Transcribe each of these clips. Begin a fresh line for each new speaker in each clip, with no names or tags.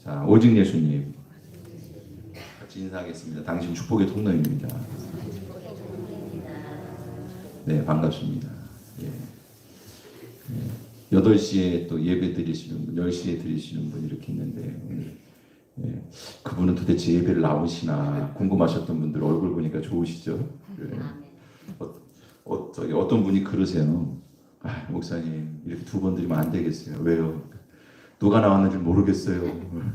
자, 오직 예수님 같이 인사하겠습니다. 당신 축복의 통로입니다. 네, 반갑습니다. 예. 8시에 또 예배 드리시는 분, 10시에 드리시는 분 이렇게 있는데 오늘 그분은 도대체 예배를 나오시나 궁금하셨던 분들 얼굴 보니까 좋으시죠? 네. 어떤 분이 그러세요. 아, 목사님 이렇게 2번 드리면 안 되겠어요. 왜요? 누가 나왔는지 모르겠어요.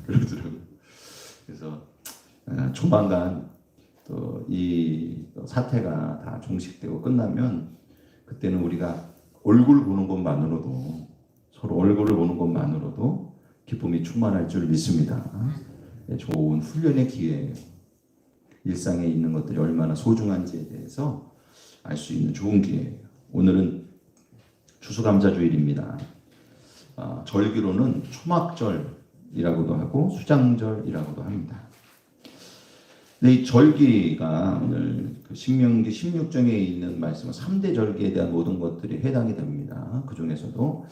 그러더라고요. 그래서 조만간 또 이 사태가 다 종식되고 끝나면 그때는 우리가 얼굴 보는 것만으로도 서로 얼굴을 보는 것만으로도 기쁨이 충만할 줄 믿습니다. 좋은 훈련의 기회예요. 일상에 있는 것들이 얼마나 소중한지에 대해서 알 수 있는 좋은 기회예요. 오늘은 추수감사주일입니다. 절기로는 초막절이라고도 하고 수장절이라고도 합니다. 근데 이 절기가 오늘 그 신명기 16장에 있는 말씀은 3대 절기에 대한 모든 것들이 해당이 됩니다. 그 중에서도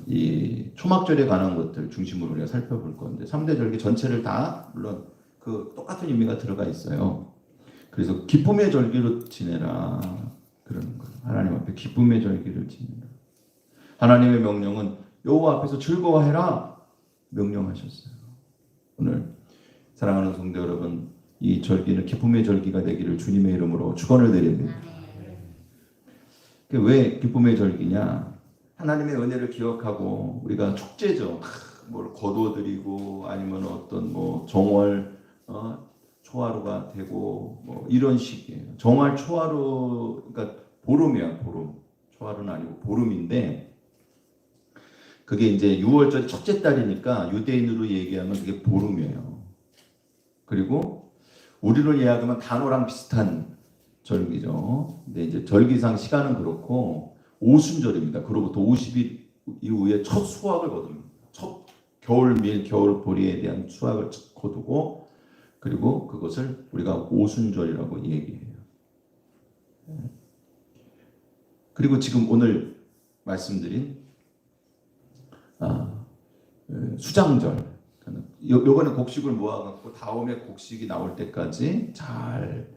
이 초막절에 관한 것들 중심으로 우리가 살펴볼 건데 3대 절기 전체를 다 물론 그 똑같은 의미가 들어가 있어요. 그래서 기쁨의 절기로 지내라 그러는 거예요. 하나님 앞에 기쁨의 절기를 지내라. 하나님의 명령은 여호와 앞에서 즐거워해라 명령하셨어요. 오늘 사랑하는 성도 여러분, 이 절기는 기쁨의 절기가 되기를 주님의 이름으로 축원을 드립니다. 왜 기쁨의 절기냐? 하나님의 은혜를 기억하고 우리가 축제죠. 뭘 거두어드리고 아니면 어떤 뭐 정월 초하루가 되고 뭐 이런 식이에요. 정월 초하루 그러니까 보름이야 보름. 초하루는 아니고 보름인데 그게 이제 6월절 첫째 달이니까 유대인으로 얘기하면 그게 보름이에요. 그리고 우리로 이야기하면 단오랑 비슷한 절기죠. 근데 이제 절기상 시간은 그렇고 오순절입니다. 그로부터 50일 이후에 첫 수확을 거둡니다. 첫 겨울밀, 겨울보리에 대한 수확을 거두고 그리고 그것을 우리가 오순절이라고 얘기해요. 그리고 지금 오늘 말씀드린 수장절 요번에 곡식을 모아갖고 다음에 곡식이 나올 때까지 잘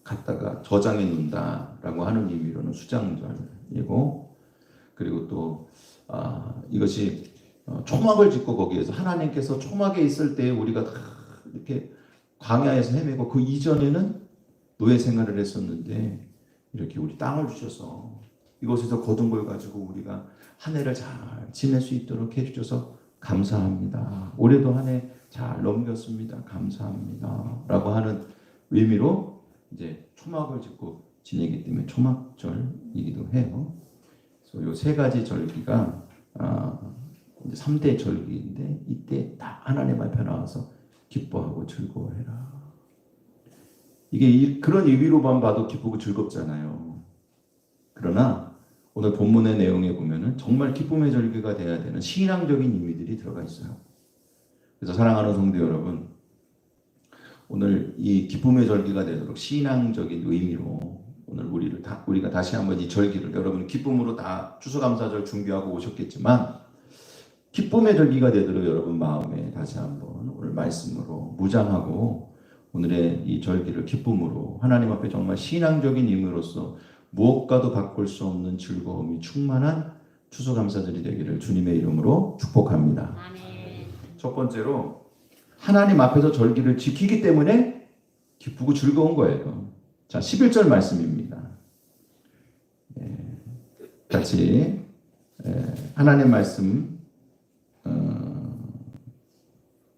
갖다가 저장해 놓는다라고 하는 의미로는 수장절이고 그리고 또 이것이 초막을 짓고 거기에서 하나님께서 초막에 있을 때 우리가 이렇게 광야에서 헤매고 그 이전에는 노예 생활을 했었는데 이렇게 우리 땅을 주셔서 이곳에서 거둔 걸 가지고 우리가 한 해를 잘 지낼 수 있도록 해주셔서 감사합니다. 올해도 한 해 잘 넘겼습니다. 감사합니다. 라고 하는 의미로 이제 초막을 짓고 지내기 때문에 초막절이기도 해요. 그래서 이 세 가지 절기가 이제 3대 절기인데 이때 다 하나님 앞에 나와서 기뻐하고 즐거워해라. 이게 그런 의미로만 봐도 기쁘고 즐겁잖아요. 그러나 오늘 본문의 내용에 보면은 정말 기쁨의 절기가 돼야 되는 신앙적인 의미들이 들어가 있어요. 그래서 사랑하는 성도 여러분, 오늘 이 기쁨의 절기가 되도록 신앙적인 의미로 오늘 우리가 다시 한번 이 절기를 여러분 기쁨으로 다 추수감사절 준비하고 오셨겠지만 기쁨의 절기가 되도록 여러분 마음에 다시 한번 오늘 말씀으로 무장하고 오늘의 이 절기를 기쁨으로 하나님 앞에 정말 신앙적인 의미로서 무엇과도 바꿀 수 없는 즐거움이 충만한 추수감사절이 되기를 주님의 이름으로 축복합니다. 아멘. 첫 번째로 하나님 앞에서 절기를 지키기 때문에 기쁘고 즐거운 거예요. 자, 11절 말씀입니다. 같이 하나님 말씀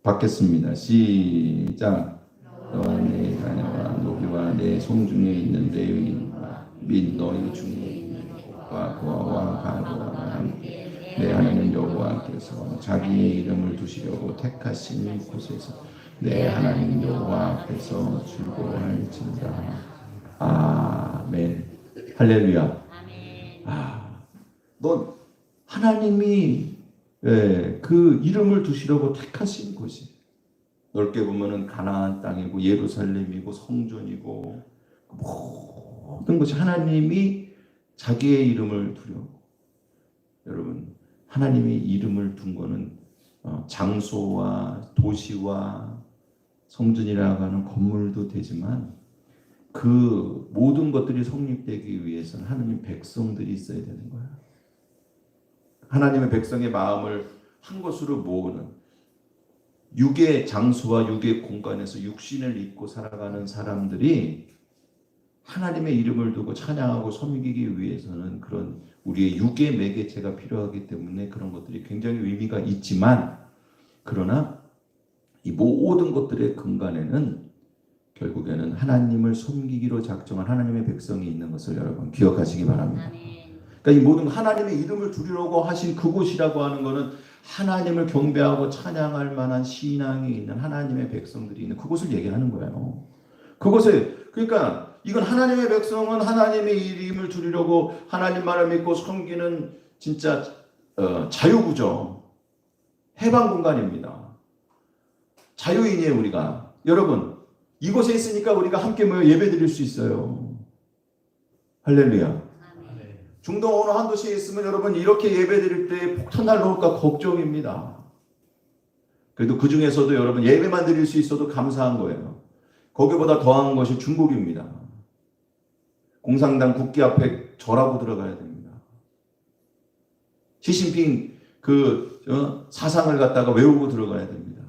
받겠습니다. 시작. 너와 내 자녀와 노비와 내 송중에 있는 레위인과 및 너희 중에 있는 것과 고아와 가부와 함께 내 하나님 여호와께서 자기의 이름을 두시려고 택하신 곳에서 내 하나님 여호와 앞에서 즐거워할지니라. 아멘. 할렐루야. 넌 하나님이 그 이름을 두시려고 택하신 곳이 넓게 보면은 가나안 땅이고 예루살렘이고 성전이고 모든 것이 하나님이 자기의 이름을 두려고. 여러분 하나님이 이름을 둔 거는 장소와 도시와 성전이라고 하는 건물도 되지만 그 모든 것들이 성립되기 위해서는 하나님 백성들이 있어야 되는 거야. 하나님의 백성의 마음을 한 곳으로 모으는 육의 장소와 육의 공간에서 육신을 입고 살아가는 사람들이 하나님의 이름을 두고 찬양하고 섬기기 위해서는 그런 우리의 육의 매개체가 필요하기 때문에 그런 것들이 굉장히 의미가 있지만, 그러나 이 모든 것들의 근간에는 결국에는 하나님을 섬기기로 작정한 하나님의 백성이 있는 것을 여러분 기억하시기 바랍니다. 그러니까 이 모든 하나님의 이름을 두려고 하신 그곳이라고 하는 것은 하나님을 경배하고 찬양할 만한 신앙이 있는 하나님의 백성들이 있는 그곳을 얘기하는 거예요. 그곳에, 그러니까 이건 하나님의 백성은 하나님의 이름을 두리려고 하나님만을 믿고 섬기는 진짜 자유구조, 해방 공간입니다. 자유인이에요. 우리가 여러분 이곳에 있으니까 우리가 함께 모여 예배드릴 수 있어요. 할렐루야. 중동 어느 한 도시에 있으면 여러분 이렇게 예배드릴 때 폭탄 날라올까 걱정입니다. 그래도 그 중에서도 여러분 예배만 드릴 수 있어도 감사한 거예요. 거기보다 더한 것이 중국입니다. 공산당 국기 앞에 절하고 들어가야 됩니다. 시진핑 사상을 갖다가 외우고 들어가야 됩니다.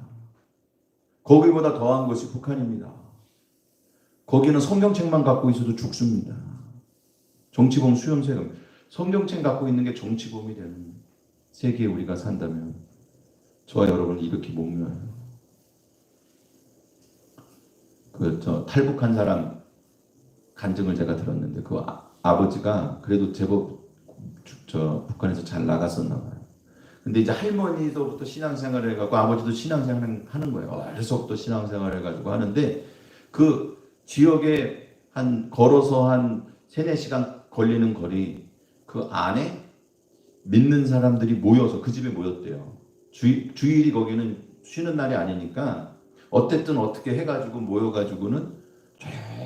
거기보다 더한 것이 북한입니다. 거기는 성경책만 갖고 있어도 죽습니다. 정치범 수용세금. 성경책 갖고 있는 게 정치범이 되는 세계에 우리가 산다면 저와 여러분은 이렇게 못 묘해요. 탈북한 사람 간증을 제가 들었는데 그 아버지가 그래도 제법 북한에서 잘 나갔었나 봐요. 근데 이제 할머니서부터 신앙생활을 해가지고 아버지도 신앙생활을 하는 거예요. 어려서부터 신앙생활을 해가지고 하는데 그 지역에 걸어서 한 3-4시간 걸리는 거리 그 안에 믿는 사람들이 모여서 그 집에 모였대요. 주일이 거기는 쉬는 날이 아니니까 어쨌든 어떻게 해가지고 모여가지고는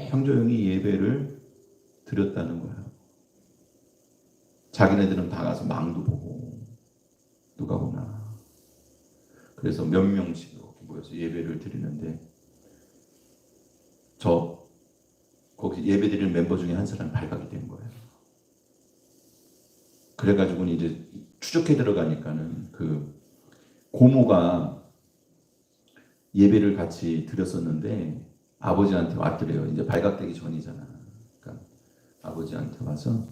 조용히 예배를 드렸다는 거예요. 자기네들은 다 가서 망도 보고 누가 오나. 그래서 몇 명씩 이렇게 모여서 예배를 드리는데 거기 예배 드리는 멤버 중에 한 사람이 발각이 된 거예요. 그래가지고 이제 추적해 들어가니까는 그 고모가 예배를 같이 드렸었는데 아버지한테 왔더래요. 이제 발각되기 전이잖아. 그러니까 아버지한테 와서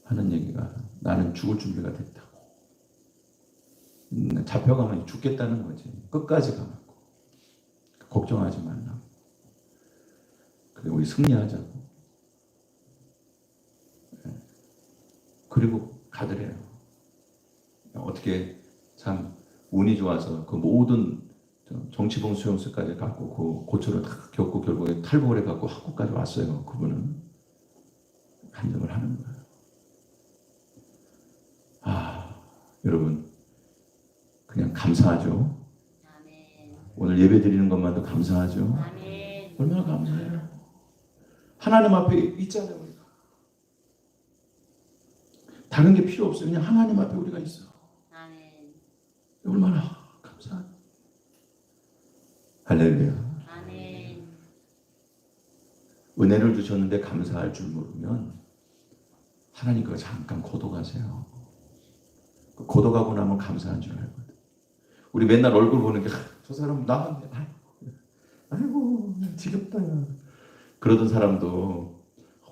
하는 얘기가 나는 죽을 준비가 됐다고. 잡혀가면 죽겠다는 거지. 끝까지 가라고. 걱정하지 말라고. 그래 우리 승리하자고. 그리고 가더래요. 어떻게 참 운이 좋아서 그 모든 정치범 수용소까지 갖고 그 고초를 다 겪고 결국에 탈북을 해갖고 한국까지 왔어요. 그분은 간증을 하는 거예요. 여러분 그냥 감사하죠. 아멘. 오늘 예배 드리는 것만도 감사하죠. 아멘. 얼마나 감사해요. 하나님 앞에 있잖아요. 우리가 다른 게 필요 없어요. 그냥 하나님 앞에 우리가 있어. 아멘. 얼마나 감사해요. 할렐루야. 아멘. 은혜를 주셨는데 감사할 줄 모르면 하나님 그거 잠깐 고독하세요. 고독하고 나면 감사한 줄 알거든. 우리 맨날 얼굴 보는 게 저 사람 나왔네. 아이고 지겹다. 그러던 사람도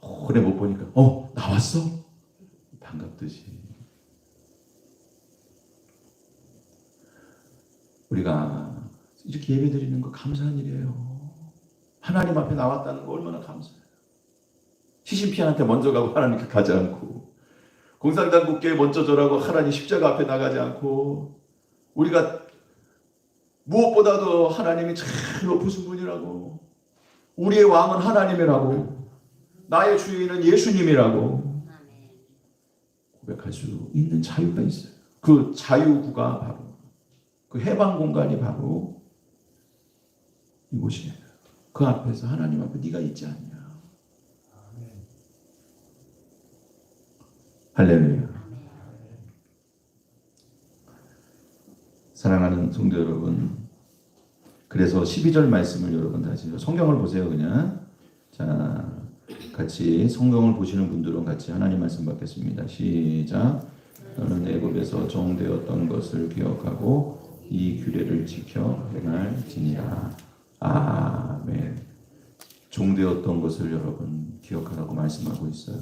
오래 못 보니까 나왔어? 반갑듯이. 우리가 이렇게 예배 드리는 거 감사한 일이에요. 하나님 앞에 나왔다는 거 얼마나 감사해요. 시신피한테 먼저 가고 하나님께 가지 않고 공산당 국교에 먼저 절하고 하나님 십자가 앞에 나가지 않고 우리가 무엇보다도 하나님이 참 높으신 분이라고 우리의 왕은 하나님이라고 나의 주인은 예수님이라고 고백할 수 있는 자유가 있어요. 그 자유구가 바로 그 해방 공간이 바로 이곳이에요. 그 앞에서 하나님 앞에 네가 있지 않냐. 할렐루야. 사랑하는 성도 여러분, 그래서 12절 말씀을 여러분 다시 성경을 보세요. 그냥 자 같이 성경을 보시는 분들은 같이 하나님 말씀 받겠습니다. 시작. 너는 애굽에서 종되었던 것을 기억하고 이 규례를 지켜 행할지니라. 아멘. 종되었던 것을 여러분 기억하라고 말씀하고 있어요.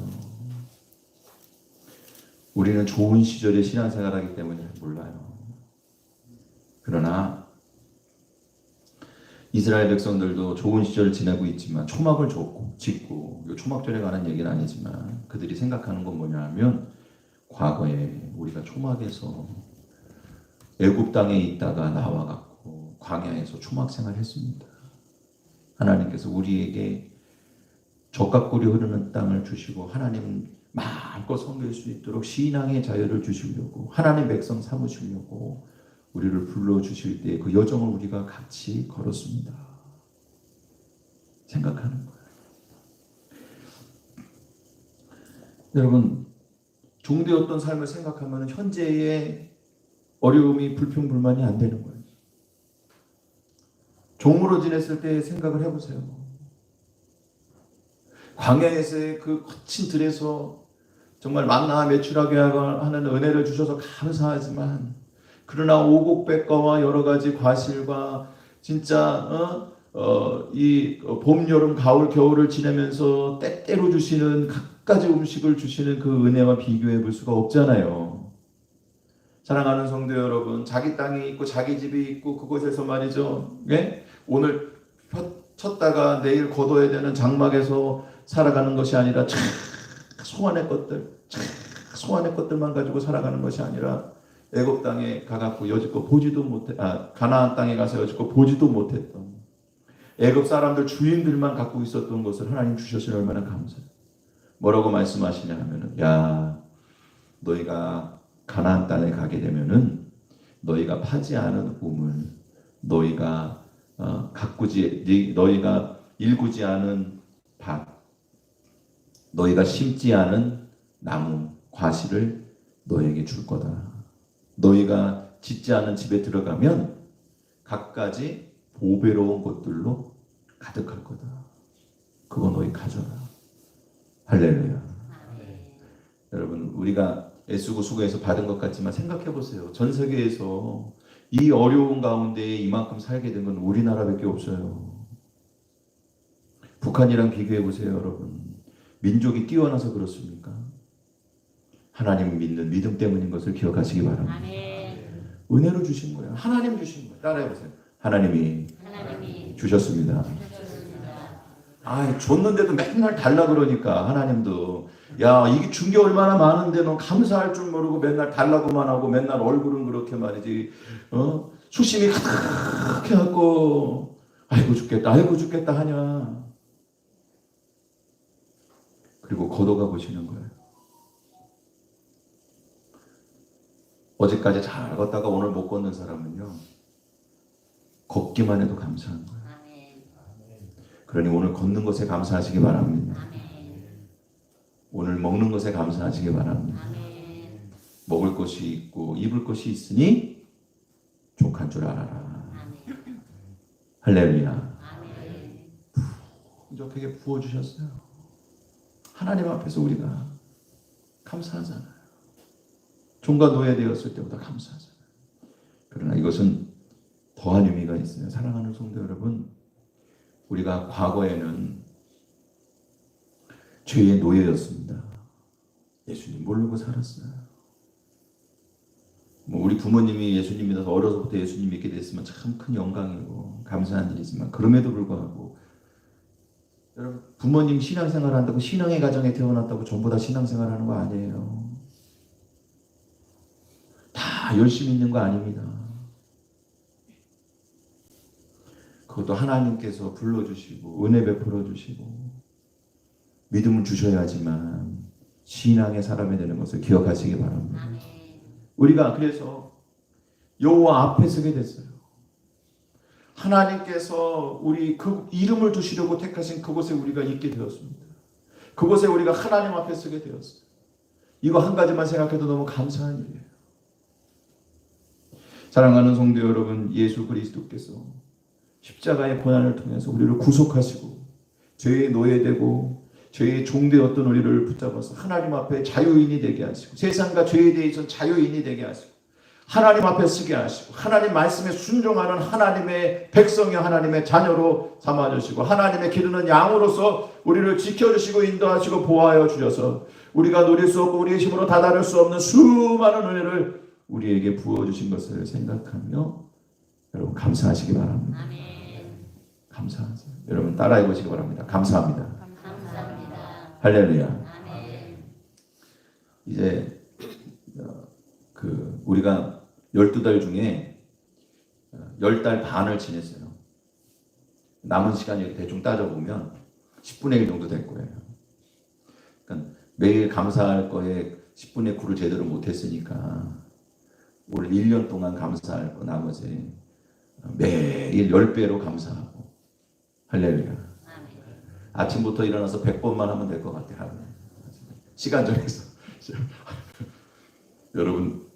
우리는 좋은 시절에 신앙생활하기 때문에 몰라요. 그러나 이스라엘 백성들도 좋은 시절을 지내고 있지만 초막을 짓고 초막절에 관한 얘기는 아니지만 그들이 생각하는 건 뭐냐 하면 과거에 우리가 초막에서 애굽 땅에 있다가 나와갖고 광야에서 초막 생활했습니다. 하나님께서 우리에게 적각골이 흐르는 땅을 주시고 하나님 마음껏 섬길 수 있도록 신앙의 자유를 주시려고 하나님 백성 삼으시려고 우리를 불러주실 때 그 여정을 우리가 같이 걸었습니다. 생각하는 거예요. 여러분, 종되었던 삶을 생각하면 현재의 어려움이 불평불만이 안 되는 거예요. 종으로 지냈을 때 생각을 해보세요. 광야에서의 그 거친 들에서 정말 만나 매출하게 하는 은혜를 주셔서 감사하지만 그러나 오곡백과와 여러 가지 과실과 진짜 이 봄, 여름, 가을, 겨울을 지내면서 때때로 주시는 갖가지 음식을 주시는 그 은혜와 비교해 볼 수가 없잖아요. 사랑하는 성도 여러분, 자기 땅이 있고 자기 집이 있고 그곳에서 말이죠. 예? 오늘 쳤다가 내일 거둬야 되는 장막에서 살아가는 것이 아니라 소원의 것들만 가지고 살아가는 것이 아니라 애굽 땅에 가갖고 여지껏 보지도 못해 가나안 땅에 가서 여지껏 보지도 못했던 애굽 사람들 주인들만 갖고 있었던 것을 하나님 주셨으니 얼마나 감사해요. 뭐라고 말씀하시냐 하면은 야 너희가 가나안 땅에 가게 되면은 너희가 파지 않은 우물 너희가 너희가 일구지 않은 밭 너희가 심지 않은 나무 과실을 너희에게 줄 거다. 너희가 짓지 않은 집에 들어가면 갖가지 보배로운 것들로 가득할 거다. 그거 너희 가져라. 할렐루야. 여러분 우리가 애쓰고 수고해서 받은 것 같지만 생각해 보세요. 전 세계에서 이 어려운 가운데 이만큼 살게 된 건 우리나라밖에 없어요. 북한이랑 비교해 보세요, 여러분. 민족이 뛰어나서 그렇습니까? 하나님을 믿는 믿음 때문인 것을 기억하시기 바랍니다. 은혜로 주신 거예요. 하나님 주신 거예요. 따라해 보세요. 하나님이 주셨습니다. 줬는데도 맨날 달라 그러니까 하나님도 야 이게 준 게 얼마나 많은데 너 감사할 줄 모르고 맨날 달라고만 하고 맨날 얼굴은 그렇게 말이지 수심이 가득 해갖고 아이고 죽겠다 하냐. 그리고 걷어가 보시는 거예요. 어제까지 잘 걷다가 오늘 못 걷는 사람은요 걷기만 해도 감사한 거예요. 그러니 오늘 걷는 것에 감사하시기 바랍니다. 오늘 먹는 것에 감사하시기 바랍니다. 먹을 것이 있고 입을 것이 있으니 족한 줄 알아라. 할렐루야. 부족하게 부어주셨어요. 하나님 앞에서 우리가 감사하잖아요. 종과 노예 되었을 때보다 감사하잖아요. 그러나 이것은 더한 의미가 있어요. 사랑하는 성도 여러분, 우리가 과거에는 죄의 노예였습니다. 예수님 모르고 살았어요. 우리 부모님이 예수님 믿어서 어려서부터 예수님 믿게 됐으면 참 큰 영광이고 감사한 일이지만 그럼에도 불구하고 여러분 부모님 신앙생활 한다고 신앙의 가정에 태어났다고 전부 다 신앙생활 하는 거 아니에요. 다 열심히 있는 거 아닙니다. 그것도 하나님께서 불러주시고 은혜 베풀어 주시고 믿음을 주셔야지만 신앙의 사람이 되는 것을 기억하시기 바랍니다. 우리가 그래서 여호와 앞에 서게 됐어요. 하나님께서 우리 그 이름을 두시려고 택하신 그곳에 우리가 있게 되었습니다. 그곳에 우리가 하나님 앞에 서게 되었어요. 이거 한 가지만 생각해도 너무 감사한 일이에요. 사랑하는 성도 여러분, 예수 그리스도께서 십자가의 고난을 통해서 우리를 구속하시고 죄의 노예되고 죄의 종되었던 우리를 붙잡아서 하나님 앞에 자유인이 되게 하시고 세상과 죄에 대해서 자유인이 되게 하시고 하나님 앞에 서게 하시고 하나님 말씀에 순종하는 하나님의 백성이 하나님의 자녀로 삼아주시고 하나님의 기르는 양으로서 우리를 지켜주시고 인도하시고 보호하여 주셔서 우리가 누릴 수 없고 우리의 힘으로 다다를 수 없는 수많은 은혜를 우리에게 부어주신 것을 생각하며 여러분 감사하시기 바랍니다.
아멘.
감사하세요. 여러분 따라해 보시기 바랍니다. 감사합니다.
감사합니다.
할렐루야.
아멘.
이제 우리가 12달 중에 10달 반을 지냈어요. 남은 시간이 대충 따져보면 10분의 1 정도 될 거예요. 그러니까 매일 감사할 거에 10분의 9를 제대로 못했으니까 올 1년 동안 감사할 거 나머지 매일 10배로 감사하고 할렐루야. 아침부터 일어나서 100번만 하면 될 것 같아요. 시간 정해서. 여러분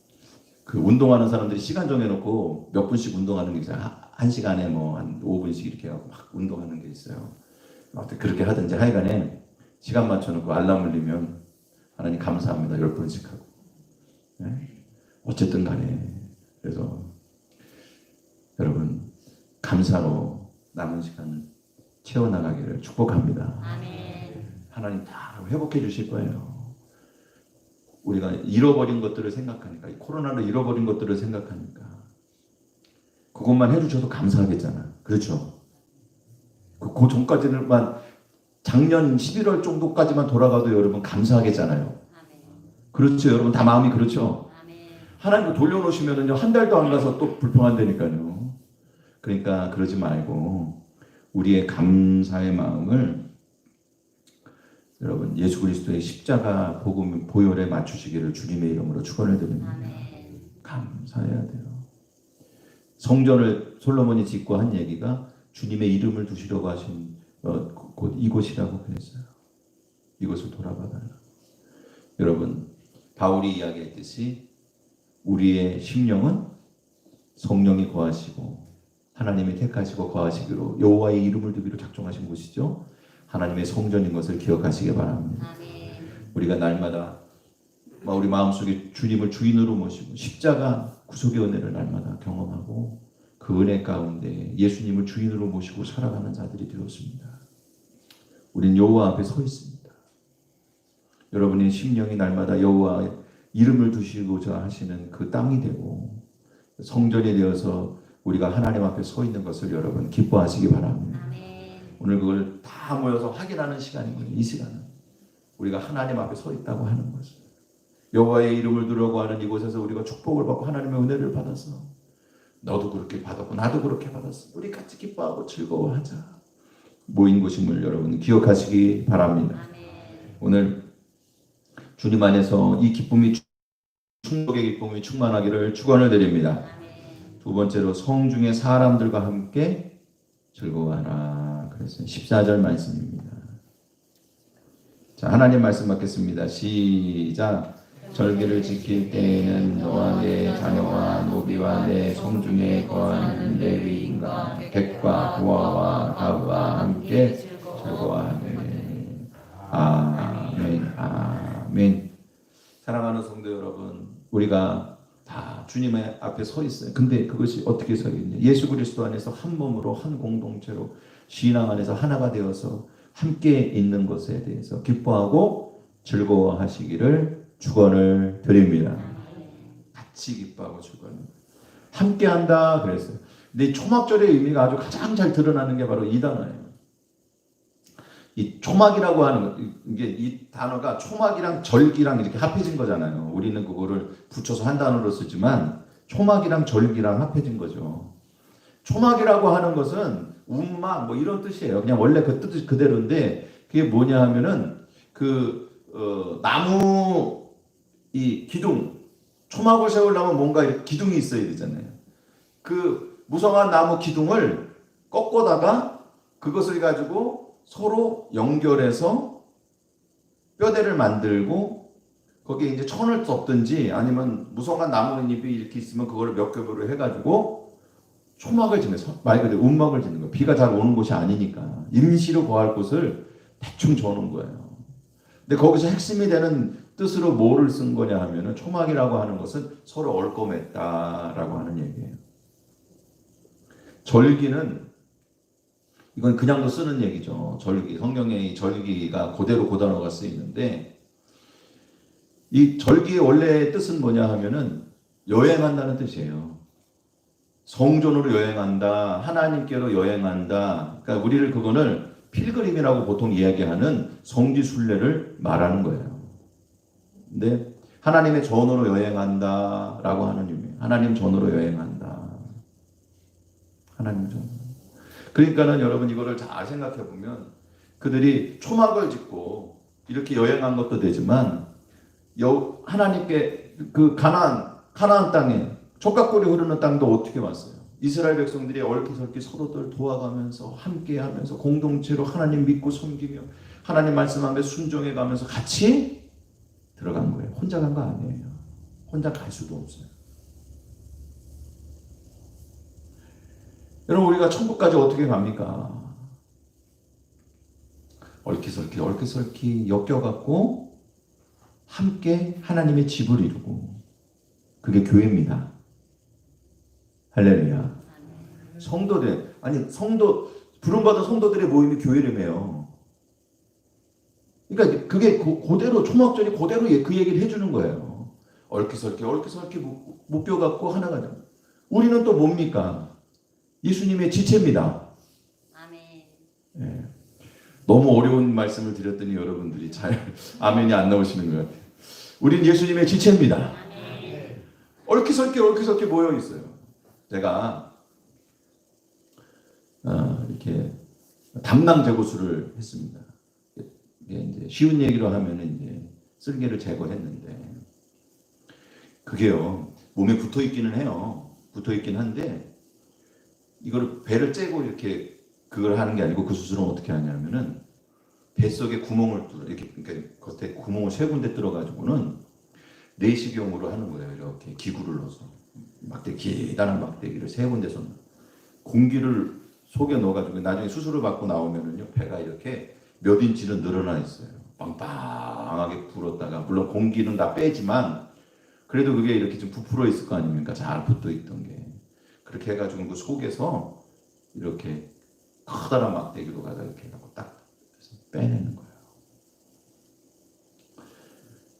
운동하는 사람들이 시간 정해놓고 몇 분씩 운동하는 게 있어요. 한 시간에 뭐 한 5분씩 이렇게 하고 막 운동하는 게 있어요. 그렇게 하든지 하여간에 시간 맞춰놓고 알람 울리면 하나님 감사합니다 10번씩 하고 네? 어쨌든 간에 그래서 여러분 감사로 남은 시간을 채워나가기를 축복합니다.
아멘.
하나님 다 회복해 주실 거예요. 우리가 잃어버린 것들을 생각하니까 코로나로 잃어버린 것들을 생각하니까 그것만 해주셔도 감사하겠잖아. 그렇죠? 그 전까지는만 작년 11월 정도까지만 돌아가도 여러분 감사하겠잖아요.
아멘.
그렇죠? 여러분 다 마음이 그렇죠?
아멘.
하나님 돌려놓으시면은요 한 달도 안 가서 또 불평한다니까요. 그러니까 그러지 말고 우리의 감사의 마음을 여러분 예수 그리스도의 십자가 복음 보혈에 맞추시기를 주님의 이름으로 축원을 드립니다.
아멘.
감사해야 돼요. 성전을 솔로몬이 짓고 한 얘기가 주님의 이름을 두시려고 하신 곧 이곳이라고 그랬어요. 이곳을 돌아봐달라. 여러분 바울이 이야기했듯이 우리의 심령은 성령이 거하시고 하나님이 택하시고 거하시기로 여호와의 이름을 두기로 작정하신 곳이죠. 하나님의 성전인 것을 기억하시기 바랍니다.
아멘.
우리가 날마다 우리 마음속에 주님을 주인으로 모시고 십자가 구속의 은혜를 날마다 경험하고 그 은혜 가운데 예수님을 주인으로 모시고 살아가는 자들이 되었습니다. 우린 여호와 앞에 서 있습니다. 여러분의 심령이 날마다 여호와의 이름을 두시고자 하시는 그 땅이 되고 성전이 되어서 우리가 하나님 앞에 서 있는 것을 여러분 기뻐하시기 바랍니다.
아멘.
오늘 그걸 다 모여서 확인하는 시간이거든요. 이 시간은 우리가 하나님 앞에 서 있다고 하는 것을 여호와의 이름을 두려고 하는 이곳에서 우리가 축복을 받고 하나님의 은혜를 받아서 너도 그렇게 받았고 나도 그렇게 받았어. 우리 같이 기뻐하고 즐거워하자. 모인 곳임을 여러분 기억하시기 바랍니다.
아멘.
오늘 주님 안에서 이 기쁨이 충복의 기쁨이 충만하기를 축원을 드립니다.
아멘.
두 번째로 성중의 사람들과 함께 즐거워하라 그랬어요. 14절 말씀입니다. 자, 하나님 말씀 받겠습니다. 시작. 절기를 지킬 때에는 너와 내 자녀와 노비와 내 성중에 거하는 레위인과 객과 부하와 가부와 함께 즐거워하네. 아멘. 아멘. 사랑하는 성도 여러분, 우리가 다 주님의 앞에 서 있어요. 근데 그것이 어떻게 서 있냐? 예수 그리스도 안에서 한 몸으로 한 공동체로 신앙 안에서 하나가 되어서 함께 있는 것에 대해서 기뻐하고 즐거워하시기를 축원을 드립니다. 같이 기뻐하고 즐거워. 함께한다 그랬어요. 근데 초막절의 의미가 아주 가장 잘 드러나는 게 바로 이 단어예요. 이 초막이라고 하는 것, 이게 이 단어가 초막이랑 절기랑 이렇게 합해진 거잖아요. 우리는 그거를 붙여서 한 단어로 쓰지만 초막이랑 절기랑 합해진 거죠. 초막이라고 하는 것은 운막 뭐 이런 뜻이에요. 그냥 원래 그 뜻 그대로인데 그게 뭐냐 하면은 나무 이 기둥 초막을 세우려면 뭔가 이렇게 기둥이 있어야 되잖아요. 그 무성한 나무 기둥을 꺾어다가 그것을 가지고 서로 연결해서 뼈대를 만들고 거기에 이제 천을 덮든지 아니면 무성한 나뭇잎이 이렇게 있으면 그거를 몇 겹으로 해가지고 초막을 지면서 말 그대로 움막을 짓는 거예요. 비가 잘 오는 곳이 아니니까 임시로 거할 곳을 대충 저는 거예요. 근데 거기서 핵심이 되는 뜻으로 뭐를 쓴 거냐 하면은 초막이라고 하는 것은 서로 얽어맸다라고 하는 얘기예요. 절기는 이건 그냥도 쓰는 얘기죠. 절기 성경에 이 절기가 그대로 고단어가 쓰이는데 이 절기의 원래 뜻은 뭐냐 하면은 여행한다는 뜻이에요. 성전으로 여행한다, 하나님께로 여행한다. 그러니까 우리를 그거는 필그림이라고 보통 이야기하는 성지 순례를 말하는 거예요. 근데 하나님의 전으로 여행한다라고 하는 의미. 하나님 전으로 여행한다. 하나님 전. 그러니까는 여러분 이거를 잘 생각해 보면 그들이 초막을 짓고 이렇게 여행한 것도 되지만 하나님께 그 가나안 땅에 촉각골이 흐르는 땅도 어떻게 왔어요? 이스라엘 백성들이 얽히설키 서로들 도와가면서 함께하면서 공동체로 하나님 믿고 섬기며 하나님 말씀하며 순종해 가면서 같이 들어간 거예요. 혼자 간 거 아니에요. 혼자 갈 수도 없어요. 여러분 우리가 천국까지 어떻게 갑니까? 얽히설키 엮여갖고 함께 하나님의 집을 이루고 그게 교회입니다. 할렐루야. 성도들 부름받은 성도들의 모임이 교회라며요. 그러니까 그게 그대로 초막절이 그대로 그 얘기를 해주는 거예요. 얽히설키 목표 갖고 하나가 돼. 우리는 또 뭡니까? 예수님의 지체입니다.
아멘.
예. 너무 어려운 말씀을 드렸더니 여러분들이 잘 아멘이 안 나오시는 것 같아요. 우린 예수님의 지체입니다.
아멘.
얽히설키 모여 있어요. 제가 이렇게 담낭 제거술을 했습니다. 이게 이제 쉬운 얘기로 하면은 이제 쓸개를 제거했는데 그게요 몸에 붙어 있기는 해요. 붙어 있긴 한데 이거를 배를 째고 이렇게 그걸 하는 게 아니고 그 수술은 어떻게 하냐면은 뱃속에 구멍을 뚫어 이렇게 그러니까 겉에 구멍을 세 군데 뚫어 가지고는 내시경으로 하는 거예요. 이렇게 기구를 넣어서 기다란 막대기를 세 군데서 공기를 속에 넣어가지고 나중에 수술을 받고 나오면은요 배가 이렇게 몇 인치는 늘어나 있어요. 빵빵하게 불었다가 물론 공기는 다 빼지만 그래도 그게 이렇게 좀 부풀어 있을 거 아닙니까? 잘 붙어 있던 게 그렇게 해가지고 그 속에서 이렇게 커다란 막대기로 가다 이렇게 해갖고 딱 빼내는 거예요.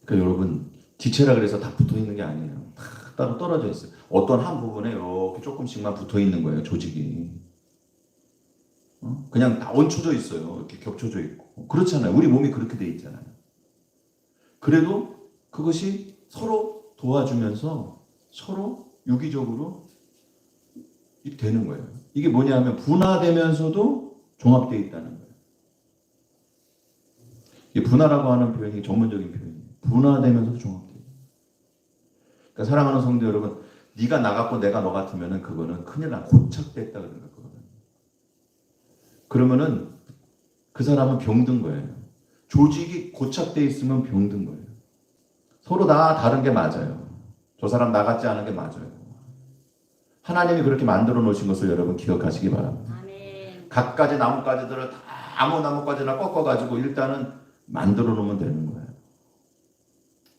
그러니까 여러분 지체라 그래서 다 붙어 있는 게 아니에요. 다 따로 떨어져 있어요. 어떤 한 부분에 이렇게 조금씩만 붙어 있는 거예요. 조직이. 그냥 다 얹혀져 있어요. 이렇게 겹쳐져 있고. 그렇잖아요. 우리 몸이 그렇게 돼 있잖아요. 그래도 그것이 서로 도와주면서 서로 유기적으로 되는 거예요. 이게 뭐냐 하면 분화되면서도 종합되어 있다는 거예요. 이 분화라고 하는 표현이 전문적인 표현이에요. 분화되면서도 종합되어 있어요. 그러니까 사랑하는 성도 여러분, 네가 나 같고 내가 너 같으면은 그거는 큰일 나. 고착됐다 그러는 거예요. 그러면은 그 사람은 병든 거예요. 조직이 고착되어 있으면 병든 거예요. 서로 다 다른 게 맞아요. 저 사람 나 같지 않은 게 맞아요. 하나님이 그렇게 만들어 놓으신 것을 여러분 기억하시기 바랍니다.
아멘.
갖가지 나뭇가지들을 다 아무 나뭇가지나 꺾어가지고 일단은 만들어 놓으면 되는 거예요.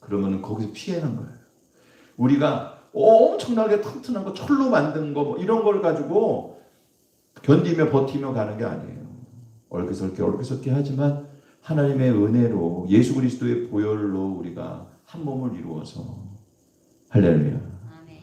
그러면은 거기서 피해는 거예요. 우리가 엄청나게 튼튼한 거 철로 만든 거 뭐 이런 걸 가지고 견디며 버티며 가는 게 아니에요. 얽히설키 하지만 하나님의 은혜로 예수 그리스도의 보혈로 우리가 한 몸을 이루어서 할렐루야.
아멘.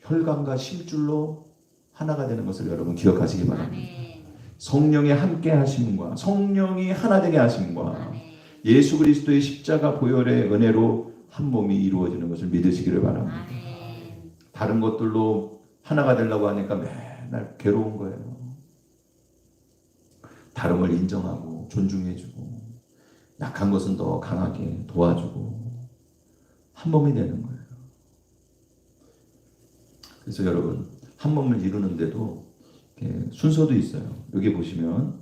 혈관과 심줄로 하나가 되는 것을 여러분 기억하시기 바랍니다.
아멘.
성령의 함께 하심과 성령이 하나 되게 하심과
아멘.
예수 그리스도의 십자가 보혈의 은혜로 한 몸이 이루어지는 것을 믿으시기를 바랍니다.
아멘.
다른 것들로 하나가 되려고 하니까 맨날 괴로운 거예요. 다름을 인정하고 존중해주고 약한 것은 더 강하게 도와주고 한 몸이 되는 거예요. 그래서 여러분 한 몸을 이루는데도 순서도 있어요. 여기 보시면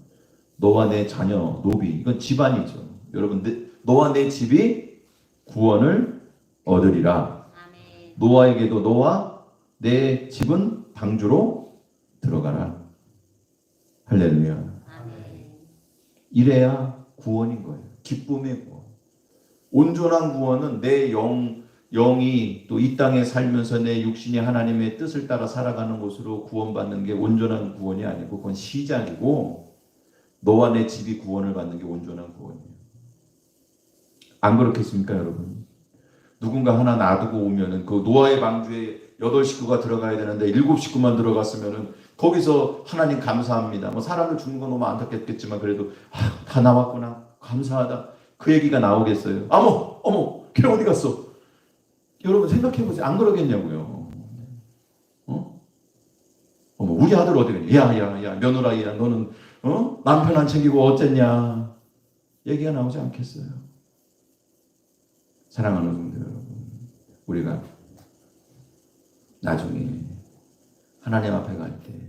너와 내 자녀, 노비 이건 집안이죠. 여러분 너와 내 집이 구원을 얻으리라.
아멘.
노아에게도 너와 내 집은 방주로 들어가라. 할렐루야.
아멘.
이래야 구원인 거예요. 기쁨의 구원. 온전한 구원은 내 영이 또 이 땅에 살면서 내 육신이 하나님의 뜻을 따라 살아가는 곳으로 구원받는 게 온전한 구원이 아니고 그건 시작이고, 너와 내 집이 구원을 받는 게 온전한 구원이에요. 안 그렇겠습니까, 여러분? 누군가 하나 놔두고 오면은 그 노아의 방주에 8식구가 들어가야 되는데 7식구만 들어갔으면은 거기서 하나님 감사합니다. 뭐 사람을 죽는 건 너무 안타깝겠지만 그래도 다 나왔구나, 감사하다, 그 얘기가 나오겠어요? 어머 걔 어디 갔어? 여러분 생각해보세요. 안 그러겠냐고요. 어머 우리 아들 어디 갔냐? 야 며느라야 너는 남편 안 챙기고 어쨌냐? 얘기가 나오지 않겠어요? 사랑하는 성도 여러분, 우리가 나중에 하나님 앞에 갈 때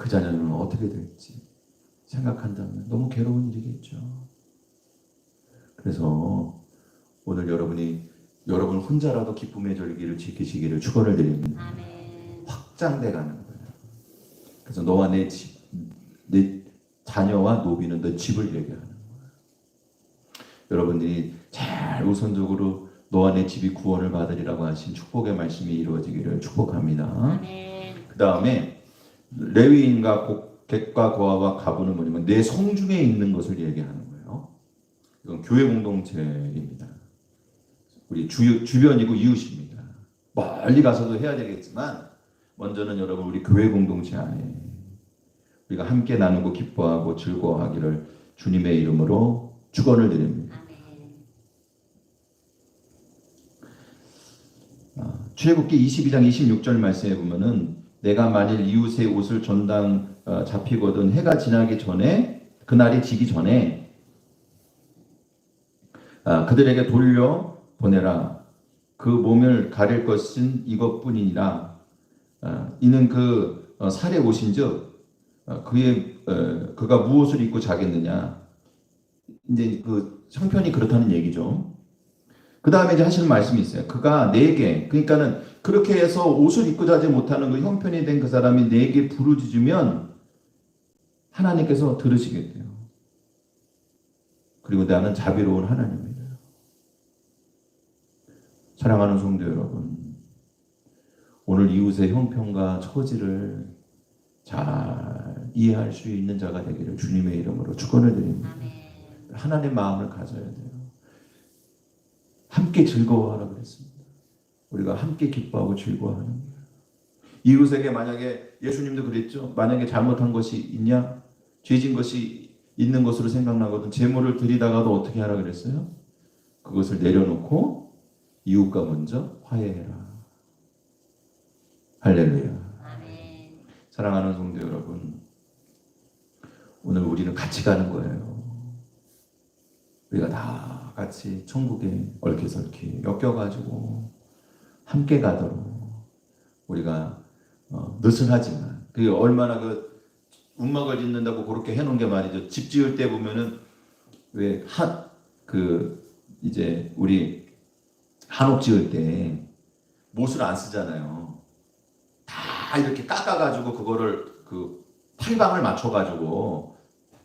그 자녀는 어떻게 될지 생각한다면 너무 괴로운 일이겠죠. 그래서 오늘 여러분 혼자라도 기쁨의 절기를 지키시기를 축원을 드립니다.
아멘.
확장돼 가는 거예요. 그래서 너와 내 집, 내 자녀와 노비는 너 집을 얘기하는 거예요. 여러분들이 잘 우선적으로 너와 내 집이 구원을 받으리라고 하신 축복의 말씀이 이루어지기를 축복합니다.
아멘.
그 다음에 레위인과 객과 거하와 가부는 뭐냐면 내 성중에 있는 것을 얘기하는 거예요. 이건 교회 공동체입니다. 우리 주변이고 이웃입니다. 멀리 가서도 해야 되겠지만 먼저는 여러분 우리 교회 공동체 안에 우리가 함께 나누고 기뻐하고 즐거워하기를 주님의 이름으로 축원을 드립니다. 출애굽기 22장 26절 말씀에 보면은 내가 만일 이웃의 옷을 전당 잡히거든 해가 지나기 전에, 그날이 지기 전에 그들에게 돌려 보내라. 그 몸을 가릴 것은 이것뿐이니라. 이는 그 살에 오신즉 그가 무엇을 입고 자겠느냐. 이제 그 형편이 그렇다는 얘기죠. 그 다음에 이제 하시는 말씀이 있어요. 그가 내게, 그러니까는 그렇게 해서 옷을 입고 자지 못하는 그 형편이 된 그 사람이 내게 부르짖으면 하나님께서 들으시겠대요. 그리고 나는 자비로운 하나님입니다. 사랑하는 성도 여러분, 오늘 이웃의 형편과 처지를 잘 이해할 수 있는 자가 되기를 주님의 이름으로 축원을 드립니다. 하나님 마음을 가져야 돼요. 함께 즐거워하라 그랬습니다. 우리가 함께 기뻐하고 즐거워하는 거예요. 이웃에게 만약에 예수님도 그랬죠. 만약에 잘못한 것이 있냐? 죄진 것이 있는 것으로 생각나거든 제물을 드리다가도 어떻게 하라 그랬어요? 그것을 내려놓고 이웃과 먼저 화해해라. 할렐루야.
아멘.
사랑하는 성도 여러분, 오늘 우리는 같이 가는 거예요. 우리가 다 같이 천국에 얽혀설키 엮여가지고 함께 가도록 우리가 느슨하지만 그 얼마나 그 움막을 짓는다고 그렇게 해놓은 게 말이죠. 집 지을 때 보면은 왜 이제 우리 한옥 지을 때 못을 안 쓰잖아요. 다 이렇게 깎아가지고 그거를 그 팔방을 맞춰가지고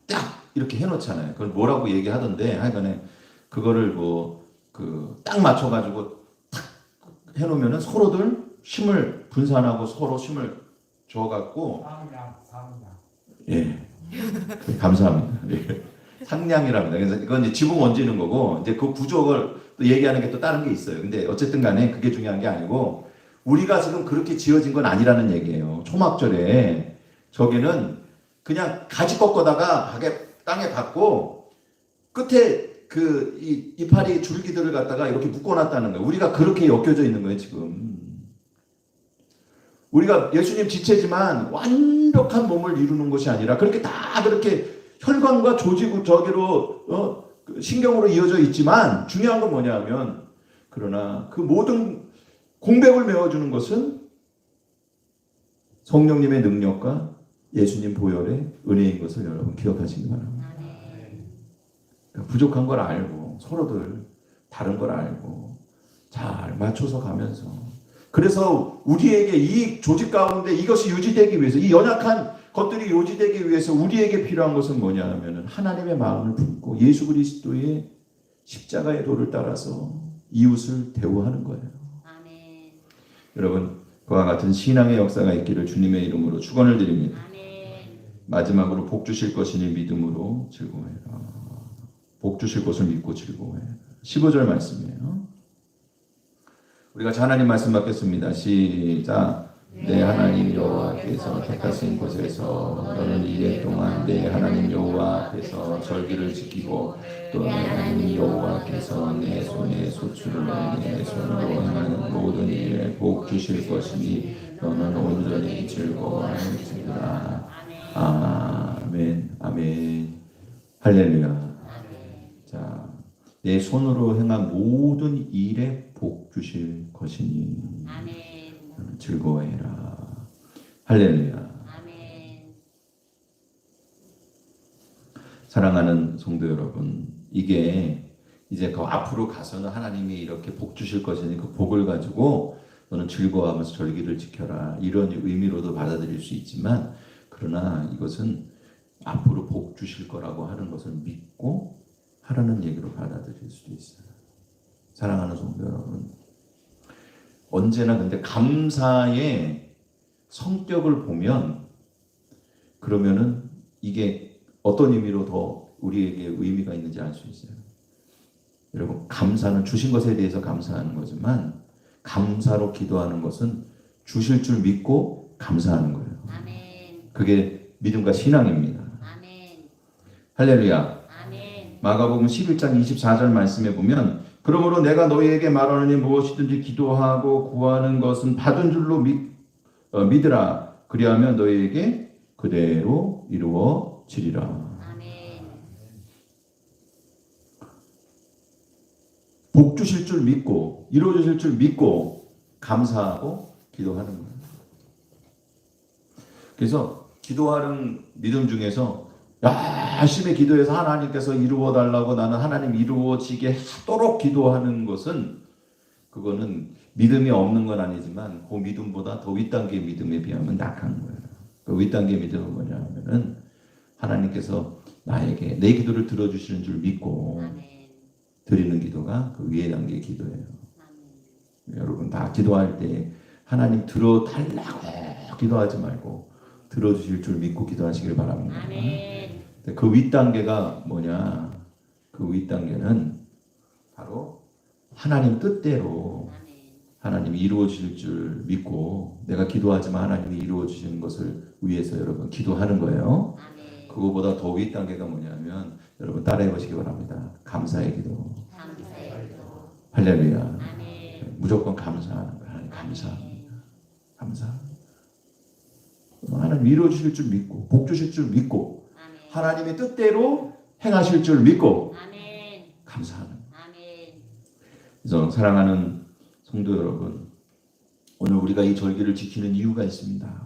딱 이렇게 해놓잖아요. 그걸 뭐라고 얘기하던데 하여간에 그거를 딱 맞춰가지고 탁 해놓으면은 서로들 힘을 분산하고 서로 힘을 줘갖고
상량.
예 감사합니다. 예. 상량이랍니다. 그래서 이건 이제 지붕 얹는 거고 이제 그 구조를 또 얘기하는 게 또 다른 게 있어요. 근데 어쨌든 간에 그게 중요한 게 아니고 우리가 지금 그렇게 지어진 건 아니라는 얘기예요. 초막절에 저기는 그냥 가지 꺾어다가 땅에 박고 끝에 그 이파리 줄기들을 갖다가 이렇게 묶어놨다는 거예요. 우리가 그렇게 엮여져 있는 거예요 지금. 우리가 예수님 지체지만 완벽한 몸을 이루는 것이 아니라 그렇게 다 그렇게 혈관과 조직 저기로 신경으로 이어져 있지만 중요한 건 뭐냐면 그러나 그 모든 공백을 메워주는 것은 성령님의 능력과 예수님 보혈의 은혜인 것을 여러분 기억하시기 바랍니다. 그러니까 부족한 걸 알고 서로들 다른 걸 알고 잘 맞춰서 가면서 그래서 우리에게 이 조직 가운데 이것이 유지되기 위해서 이 연약한 것들이 유지되기 위해서 우리에게 필요한 것은 뭐냐 하면은 하나님의 마음을 품고 예수 그리스도의 십자가의 도를 따라서 이웃을 대우하는 거예요.
아멘.
여러분 그와 같은 신앙의 역사가 있기를 주님의 이름으로 축원을 드립니다.
아멘.
마지막으로 복 주실 것이니 믿음으로 즐거워해라. 복 주실 것을 믿고 즐거워해라. 15절 말씀이에요. 우리가 하나님 말씀 받겠습니다. 시작. 내 하나님 여호와께서 택하신 곳에서 너는 이래 동안 내 하나님 여호와 앞에서 절기를 지키고 또 내 하나님 여호와께서 내 손에 소출을 내 손으로 행하는 모든 일에 복 주실 것이니 너는 온전히 즐거워하는지라. 아멘. 아멘. 할렐루야. 자, 내 손으로 행한 모든 일에 복 주실 것이니
아멘.
즐거워해라. 할렐루야.
아멘.
사랑하는 성도 여러분, 이게 이제 그 앞으로 가서는 하나님이 이렇게 복 주실 것이니 그 복을 가지고 너는 즐거워하면서 절기를 지켜라. 이런 의미로도 받아들일 수 있지만 그러나 이것은 앞으로 복 주실 거라고 하는 것을 믿고 하라는 얘기로 받아들일 수도 있어요. 사랑하는 성도 여러분, 언제나 근데 감사의 성격을 보면 그러면은 이게 어떤 의미로 더 우리에게 의미가 있는지 알 수 있어요. 여러분, 감사는 주신 것에 대해서 감사하는 거지만 감사로 기도하는 것은 주실 줄 믿고 감사하는 거예요.
아멘.
그게 믿음과 신앙입니다.
아멘.
할렐루야.
아멘.
마가복음 11장 24절 말씀에 보면 그러므로 내가 너희에게 말하노니 무엇이든지 기도하고 구하는 것은 받은 줄로 믿으라. 그리하면 너희에게 그대로 이루어지리라.
아멘.
복 주실 줄 믿고 이루어지실 줄 믿고 감사하고 기도하는 거예요. 그래서 기도하는 믿음 중에서 열심히 기도해서 하나님께서 이루어 달라고 나는 하나님 이루어지게 하도록 기도하는 것은 그거는 믿음이 없는 건 아니지만 그 믿음보다 더 윗단계의 믿음에 비하면 약한 거예요. 그 윗단계의 믿음은 뭐냐 하면은 하나님께서 나에게 내 기도를 들어주시는 줄 믿고
아멘.
드리는 기도가 그 위의 단계의 기도예요.
아멘.
여러분 다 기도할 때 하나님 들어달라고 기도하지 말고 들어주실 줄 믿고 기도하시길 바랍니다.
아멘.
그 윗단계가 뭐냐? 그 윗단계는 바로 하나님 뜻대로
아멘.
하나님이 이루어질 줄 믿고 내가 기도하지만 하나님이 이루어주시는 것을 위해서 여러분 기도하는 거예요.
아멘.
그거보다 더 윗단계가 뭐냐면 여러분 따라해 보시기 바랍니다. 감사의 기도.
감사의 기도.
할렐루야.
아멘.
무조건 감사하는 거예요. 하나님 감사합니다. 감사합니다. 하나님 이루어주실 줄 믿고 복 주실 줄 믿고
아멘.
하나님의 뜻대로 행하실 줄 믿고
아멘.
감사하는.
아멘.
그래서 사랑하는 성도 여러분, 오늘 우리가 이 절기를 지키는 이유가 있습니다.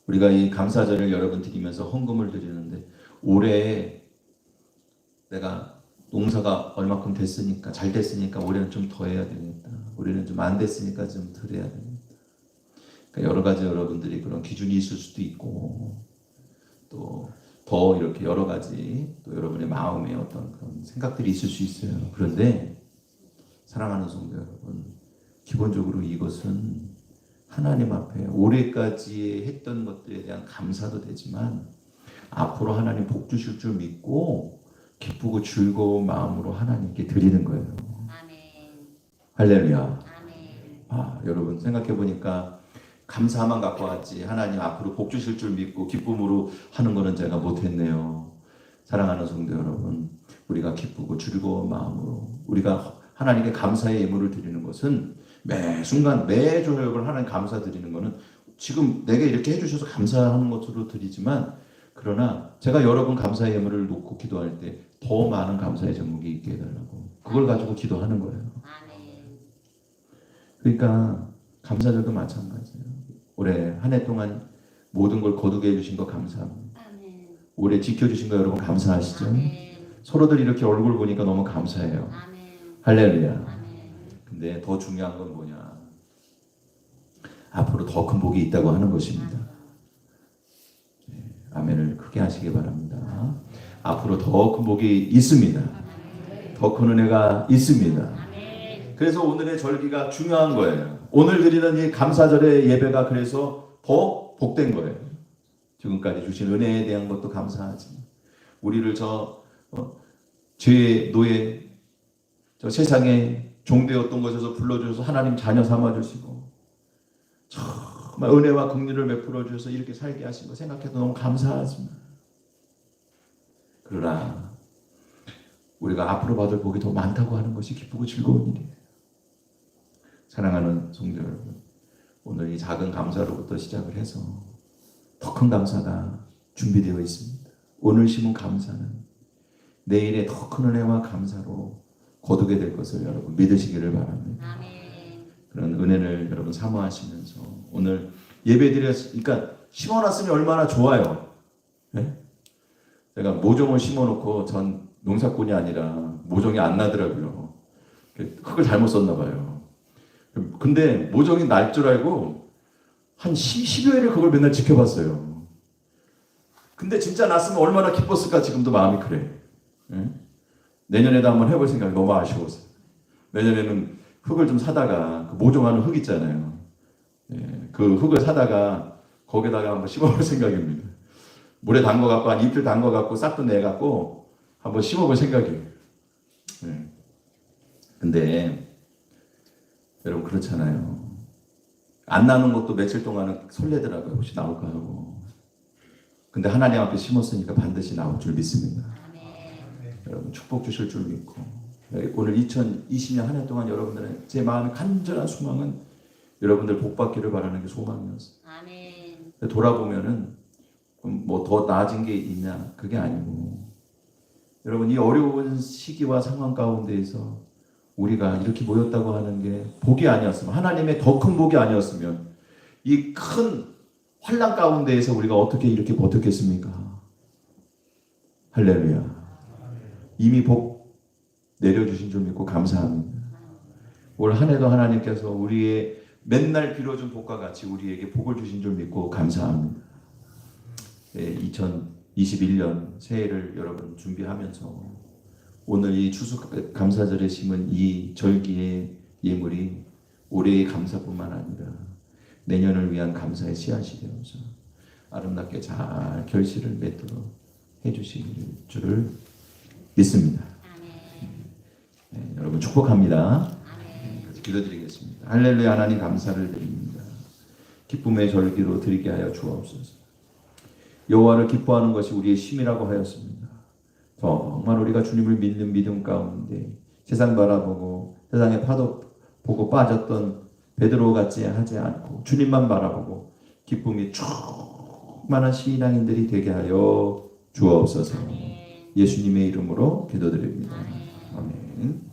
우리가 이 감사절을 여러분 드리면서 헌금을 드리는데 올해 내가 농사가 얼마큼 됐으니까 잘 됐으니까 올해는 좀 더 해야 되겠다. 올해는 좀 안 됐으니까 좀 덜 해야 되겠다. 그러니까 여러 가지 여러분들이 그런 기준이 있을 수도 있고 또 더 이렇게 여러 가지 또 여러분의 마음에 어떤 그런 생각들이 있을 수 있어요. 그런데 사랑하는 성도 여러분, 기본적으로 이것은 하나님 앞에 올해까지 했던 것들에 대한 감사도 되지만 앞으로 하나님 복 주실 줄 믿고 기쁘고 즐거운 마음으로 하나님께 드리는 거예요.
아멘.
할렐루야.
아멘.
여러분 생각해 보니까 감사만 갖고 왔지 하나님 앞으로 복 주실 줄 믿고 기쁨으로 하는 거는 제가 못했네요. 사랑하는 성도 여러분, 우리가 기쁘고 즐거운 마음으로 우리가 하나님께 감사의 예물을 드리는 것은 매 순간 매조역을 하나님 감사드리는 것은 지금 내게 이렇게 해주셔서 감사하는 것으로 드리지만 그러나 제가 여러분 감사의 예물을 놓고 기도할 때 더 많은 감사의 제목이 있게 해달라고 그걸 가지고 기도하는 거예요.
아멘.
그러니까 감사절도 마찬가지예요. 올해 한 해 동안 모든 걸 거두게 해주신 거 감사합니다.
아멘.
올해 지켜주신 거 여러분 감사하시죠?
아멘.
서로들 이렇게 얼굴 보니까 너무 감사해요.
아멘.
할렐루야.
아멘.
근데 더 중요한 건 뭐냐? 앞으로 더 큰 복이 있다고 하는 것입니다. 아멘을 크게 하시기 바랍니다. 앞으로 더 큰 복이 있습니다. 더 큰 은혜가 있습니다.
아멘.
그래서 오늘의 절기가 중요한 거예요. 오늘 드리는 이 감사절의 예배가 그래서 더 복된 거예요. 지금까지 주신 은혜에 대한 것도 감사하지. 우리를 죄의 노예, 저 세상에 종되었던 것에서 불러주셔서 하나님 자녀 삼아주시고 정말 은혜와 긍휼을 베풀어 주셔서 이렇게 살게 하신 거 생각해도 너무 감사하지만, 그러나 우리가 앞으로 받을 복이 더 많다고 하는 것이 기쁘고 즐거운 일이에요. 사랑하는 성도 여러분, 오늘 이 작은 감사로부터 시작을 해서 더 큰 감사가 준비되어 있습니다. 오늘 심은 감사는 내일의 더 큰 은혜와 감사로 거두게 될 것을 여러분 믿으시기를 바랍니다.
아멘.
그런 은혜를 여러분 사모하시면서 오늘 예배드렸으니까 심어놨으니 얼마나 좋아요. 네? 제가 모종을 심어놓고 전 농사꾼이 아니라 모종이 안 나더라고요. 흙을 잘못 썼나 봐요. 근데 모종이 날 줄 알고 한 10여일을 그걸 맨날 지켜봤어요. 근데 진짜 났으면 얼마나 기뻤을까. 지금도 마음이 그래. 예? 내년에도 한번 해볼 생각이 너무 아쉬워서. 내년에는 흙을 좀 사다가 그 모종하는 흙 있잖아요. 예, 그 흙을 사다가 거기다가 한번 심어볼 생각입니다. 물에 담궈갖고 한 이틀 담궈갖고 싹도 내갖고 한번 심어볼 생각이에요. 예. 근데 여러분 그렇잖아요. 안 나는 것도 며칠 동안은 설레더라고요. 혹시 나올까 하고. 근데 하나님 앞에 심었으니까 반드시 나올 줄 믿습니다.
아멘.
여러분 축복 주실 줄 믿고, 오늘 2020년 한 해 동안 여러분들의 제 마음의 간절한 소망은 여러분들 복 받기를 바라는 게 소망이었어요.
아멘.
돌아보면은 뭐 더 나아진 게 있냐, 그게 아니고, 여러분 이 어려운 시기와 상황 가운데에서 우리가 이렇게 모였다고 하는 게 복이 아니었으면, 하나님의 더 큰 복이 아니었으면 이 큰 환난 가운데에서 우리가 어떻게 이렇게 버텼겠습니까? 할렐루야. 이미 복 내려주신 줄 믿고 감사합니다. 올 한 해도 하나님께서 우리의 맨날 빌어준 복과 같이 우리에게 복을 주신 줄 믿고 감사합니다. 2021년 새해를 여러분 준비하면서 오늘 이 추수 감사절에 심은 이 절기의 예물이 올해의 감사뿐만 아니라 내년을 위한 감사의 씨앗이 되어서 아름답게 잘 결실을 맺도록 해주실 줄을 믿습니다.
아멘.
여러분 축복합니다.
아멘.
기도드리겠습니다. 할렐루야. 하나님 감사를 드립니다. 기쁨의 절기로 드리게 하여 주옵소서. 여호와를 기뻐하는 것이 우리의 쉼이라고 하였습니다. 정말 우리가 주님을 믿는 믿음 가운데 세상 바라보고 세상의 파도 보고 빠졌던 베드로 같이 하지 않고 주님만 바라보고 기쁨이 충만한 신앙인들이 되게 하여 주옵소서.
아멘.
예수님의 이름으로 기도드립니다.
아멘.
아멘.